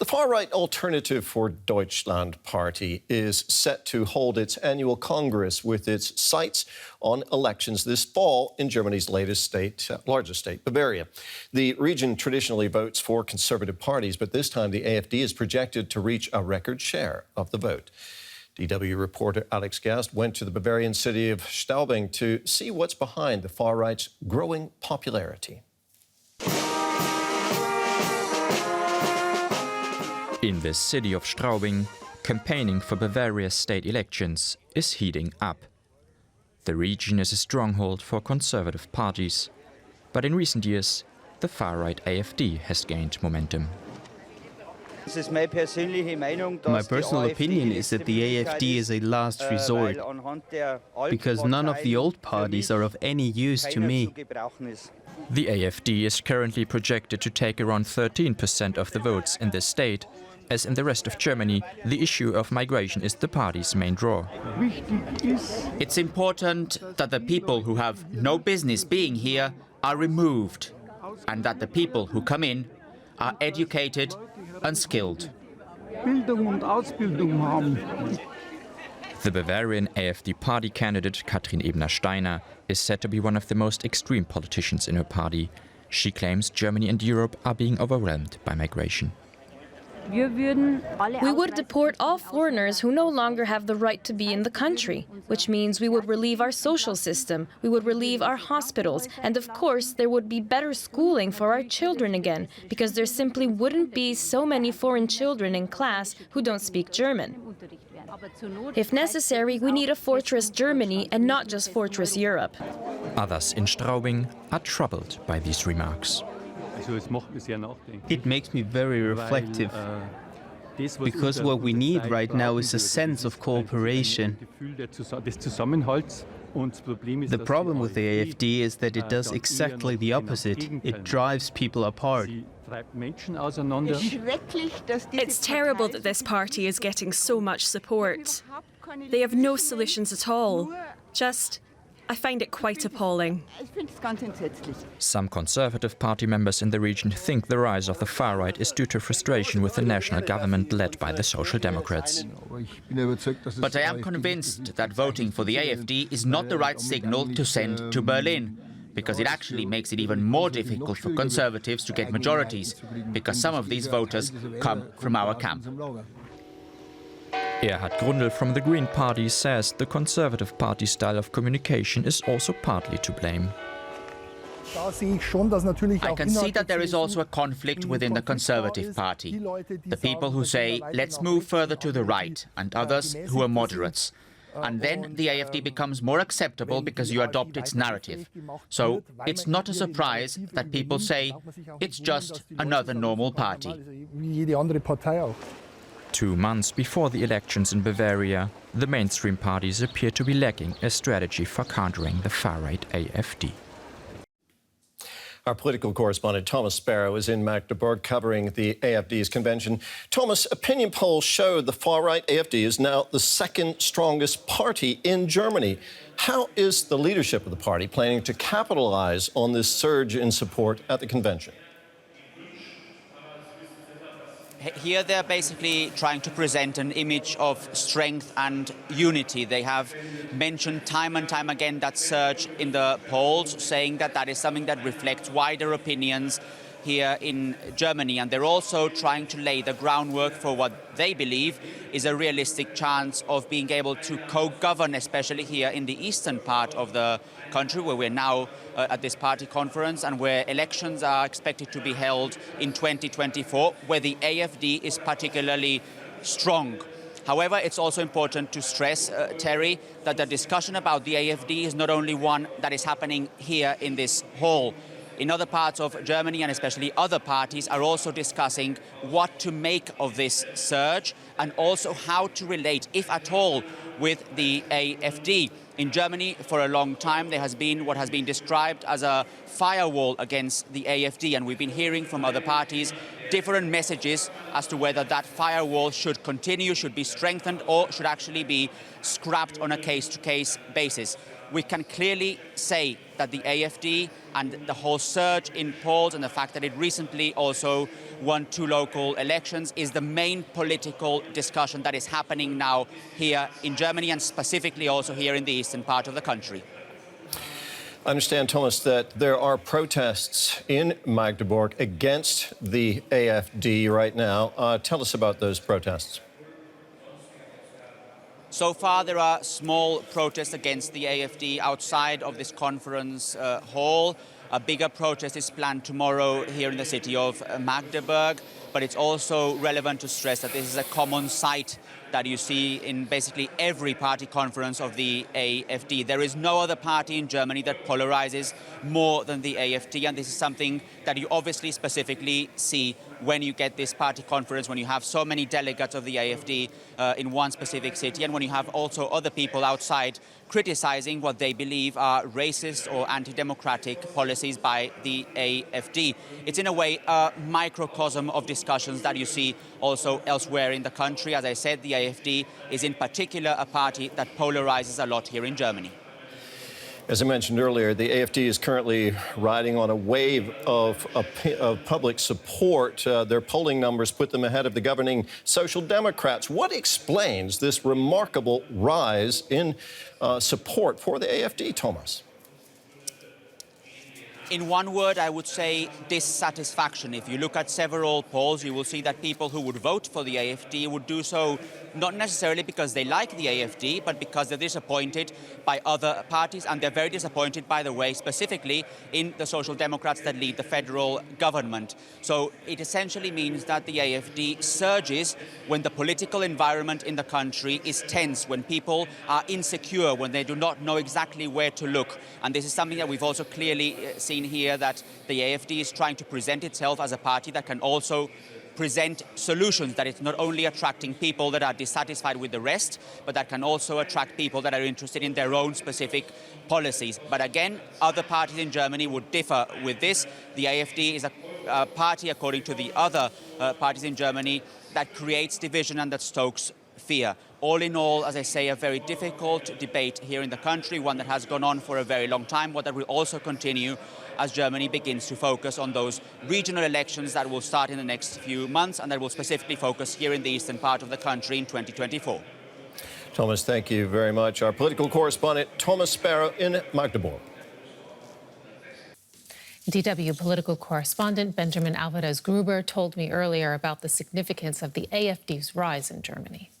The far-right Alternative for Deutschland party is set to hold its annual Congress with its sights on elections this fall in Germany's largest state, Bavaria. The region traditionally votes for conservative parties, but this time the AfD is projected to reach a record share of the vote. DW reporter Alex Gast went to the Bavarian city of Straubing to see what's behind the far-right's growing popularity. In the city of Straubing, campaigning for Bavaria's state elections is heating up. The region is a stronghold for conservative parties, but in recent years, the far-right AfD has gained momentum. My personal opinion is that the AfD is a last resort, because none of the old parties are of any use to me. The AfD is currently projected to take around 13% of the votes in this state. As in the rest of Germany, the issue of migration is the party's main draw. It's important that the people who have no business being here are removed, and that the people who come in are educated and skilled. The Bavarian AfD party candidate Katrin Ebner-Steiner is said to be one of the most extreme politicians in her party. She claims Germany and Europe are being overwhelmed by migration. We would deport all foreigners who no longer have the right to be in the country, which means we would relieve our social system, we would relieve our hospitals, and of course there would be better schooling for our children again, because there simply wouldn't be so many foreign children in class who don't speak German. If necessary, we need a fortress Germany and not just fortress Europe. Others in Straubing are troubled by these remarks. It makes me very reflective, because what we need right now is a sense of cooperation. The problem with the AfD is that it does exactly the opposite. It drives people apart. It's terrible that this party is getting so much support. They have no solutions at all. I find it quite appalling. Some Conservative Party members in the region think the rise of the far right is due to frustration with the national government led by the Social Democrats. But I am convinced that voting for the AfD is not the right signal to send to Berlin, because it actually makes it even more difficult for Conservatives to get majorities, because some of these voters come from our camp. Erhard Grundl from the Green Party says the Conservative Party style of communication is also partly to blame. I can see that there is also a conflict within the Conservative Party. The people who say, let's move further to the right, and others who are moderates. And then the AfD becomes more acceptable because you adopt its narrative. So it's not a surprise that people say, it's just another normal party. 2 months before the elections in Bavaria, the mainstream parties appear to be lacking a strategy for countering the far-right AfD. Our political correspondent Thomas Sparrow is in Magdeburg covering the AfD's convention. Thomas, opinion polls show the far-right AfD is now the second strongest party in Germany. How is the leadership of the party planning to capitalize on this surge in support at the convention? Here they're basically trying to present an image of strength and unity. They have mentioned time and time again that surge in the polls, saying that that is something that reflects wider opinions here in Germany. And they're also trying to lay the groundwork for what they believe is a realistic chance of being able to co-govern, especially here in the eastern part of the country, where we're now at this party conference and where elections are expected to be held in 2024, where the AfD is particularly strong. However, it's also important to stress, Terry, that the discussion about the AfD is not only one that is happening here in this hall. In other parts of Germany, and especially other parties, are also discussing what to make of this surge and also how to relate, if at all, with the AfD. In Germany, for a long time, there has been what has been described as a firewall against the AfD, and we've been hearing from other parties different messages as to whether that firewall should continue, should be strengthened, or should actually be scrapped on a case-to-case basis. we can clearly say that the AfD and the whole surge in polls and the fact that it recently also won 2 local elections is the main political discussion that is happening now here in Germany and specifically also here in the eastern part of the country. I understand, Thomas, that there are protests in Magdeburg against the AfD right now. Tell us about those protests. So far, there are small protests against the AfD outside of this conference hall. A bigger protest is planned tomorrow here in the city of Magdeburg, but it's also relevant to stress that this is a common sight that you see in basically every party conference of the AfD. There is no other party in Germany that polarizes more than the AfD, and this is something that you obviously specifically see when you get this party conference, when you have so many delegates of the AfD in one specific city, and when you have also other people outside criticizing what they believe are racist or anti-democratic policies by the AfD. It's in a way a microcosm of discussions that you see also elsewhere in the country. As I said, the AfD is in particular a party that polarizes a lot here in Germany. As I mentioned earlier, the AfD is currently riding on a wave of public support. Their polling numbers put them ahead of the governing Social Democrats. What explains this remarkable rise in support for the AfD, Thomas? In one word, I would say dissatisfaction. If you look at several polls, you will see that people who would vote for the AfD would do so not necessarily because they like the AfD, but because they're disappointed by other parties, and they're very disappointed, by the way, specifically in the Social Democrats that lead the federal government. So it essentially means that the AfD surges when the political environment in the country is tense, when people are insecure, when they do not know exactly where to look. And this is something that we've also clearly seen here, that the AfD is trying to present itself as a party that can also present solutions, that it's not only attracting people that are dissatisfied with the rest, but that can also attract people that are interested in their own specific policies. But again, other parties in Germany would differ with this. The AfD is a party, according to the other parties in Germany, that creates division and that stokes fear. All in all, as I say, a very difficult debate here in the country, one that has gone on for a very long time, but that will also continue as Germany begins to focus on those regional elections that will start in the next few months and that will specifically focus here in the eastern part of the country in 2024. Thomas, thank you very much. Our political correspondent, Thomas Sparrow in Magdeburg. DW political correspondent Benajmin Alvarez-Gruber told me earlier about the significance of the AfD's rise in Germany.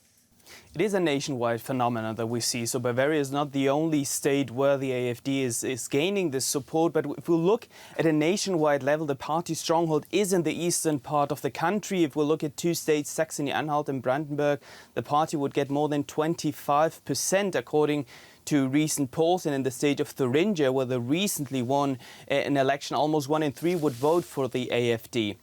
It is a nationwide phenomenon that we see. So Bavaria is not the only state where the AfD is gaining this support. But if we look at a nationwide level, the party stronghold is in the eastern part of the country. If we look at 2 states, Saxony-Anhalt and Brandenburg, the party would get more than 25%, according to recent polls. And in the state of Thuringia, where they recently won an election, almost 1 in 3 would vote for the AfD.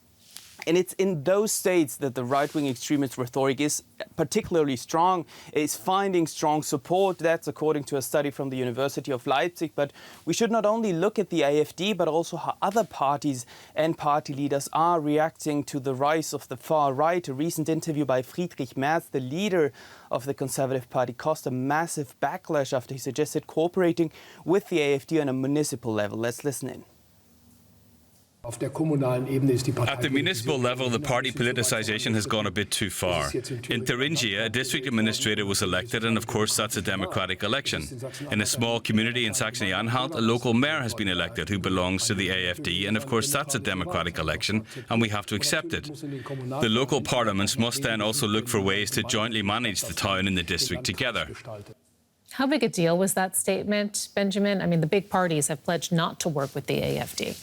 And it's in those states that the right-wing extremist rhetoric is particularly strong, is finding strong support. That's according to a study from the University of Leipzig. But we should not only look at the AfD, but also how other parties and party leaders are reacting to the rise of the far right. A recent interview by Friedrich Merz, the leader of the Conservative Party, caused a massive backlash after he suggested cooperating with the AfD on a municipal level. Let's listen in. At the municipal level, the party politicization has gone a bit too far. In Thuringia, a district administrator was elected, and of course that's a democratic election. In a small community in Saxony-Anhalt, a local mayor has been elected who belongs to the AfD, and of course that's a democratic election, and we have to accept it. The local parliaments must then also look for ways to jointly manage the town and the district together. How big a deal was that statement, Benjamin? I mean, the big parties have pledged not to work with the AfD.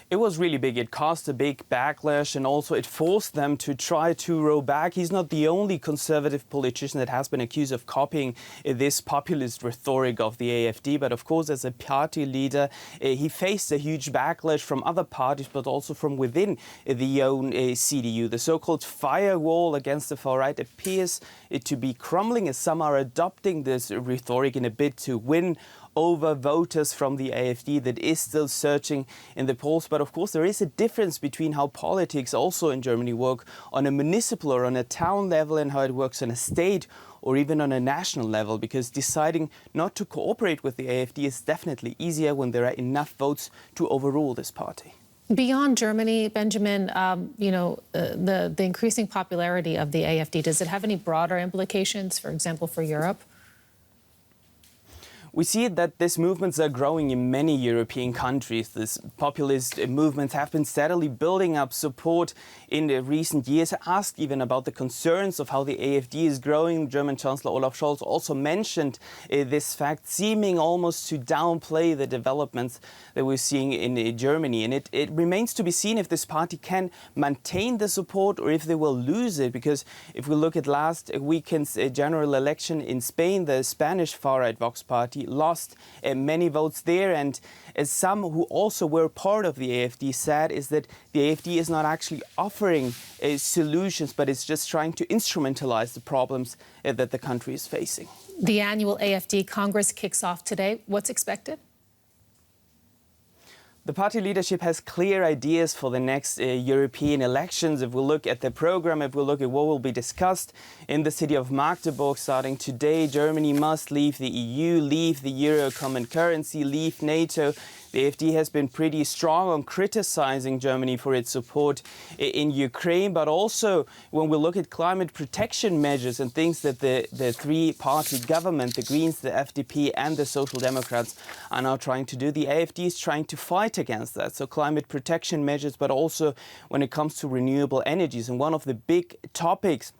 It was really big. It caused a big backlash, and also it forced them to try to row back. He's not the only conservative politician that has been accused of copying this populist rhetoric of the AfD. But of course, as a party leader, he faced a huge backlash from other parties, but also from within the own CDU. The so-called firewall against the far right appears to be crumbling, as some are adopting this rhetoric in a bid to win over voters from the AfD that is still surging in the polls. But of course, there is a difference between how politics also in Germany work on a municipal or on a town level and how it works on a state or even on a national level, because deciding not to cooperate with the AfD is definitely easier when there are enough votes to overrule this party. Beyond Germany, Benjamin, the increasing popularity of the AfD, does it have any broader implications, for example, for Europe? We see that these movements are growing in many European countries. These populist movements have been steadily building up support in the recent years. Asked even about the concerns of how the AfD is growing, German Chancellor Olaf Scholz also mentioned this fact, seeming almost to downplay the developments that we're seeing in Germany. And it remains to be seen if this party can maintain the support or if they will lose it. Because if we look at last weekend's general election in Spain, the Spanish far-right Vox party lost many votes there, and as some who also were part of the AfD said, is that the AfD is not actually offering solutions, but it's just trying to instrumentalize the problems that the country is facing. The annual AfD Congress kicks off today. What's expected? The party leadership has clear ideas for the next European elections. If we look at the program, if we look at what will be discussed in the city of Magdeburg starting today, Germany must leave the EU, leave the euro common currency, leave NATO. The AfD has been pretty strong on criticizing Germany for its support in Ukraine, but also when we look at climate protection measures and things that the three-party government, the Greens, the FDP and the Social Democrats are now trying to do, the AfD is trying to fight against that. So climate protection measures, but also when it comes to renewable energies. And one of the big topics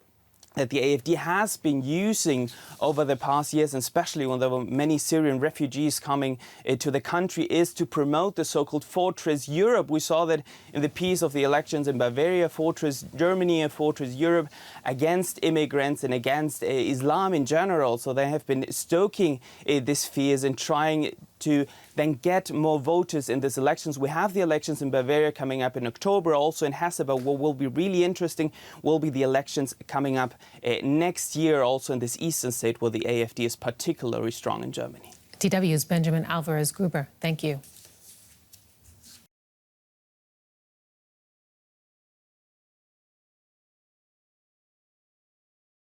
that the AfD has been using over the past years, and especially when there were many Syrian refugees coming to the country, is to promote the so-called Fortress Europe. We saw that in the piece of the elections in Bavaria, Fortress Germany and Fortress Europe against immigrants and against Islam in general. So they have been stoking these fears and trying to then get more voters in these elections. We have the elections in Bavaria coming up in October. Also in Hesse, but what will be really interesting will be the elections coming up next year, also in this eastern state where the AfD is particularly strong in Germany. DW's Benajmin Alvarez-Gruber, thank you.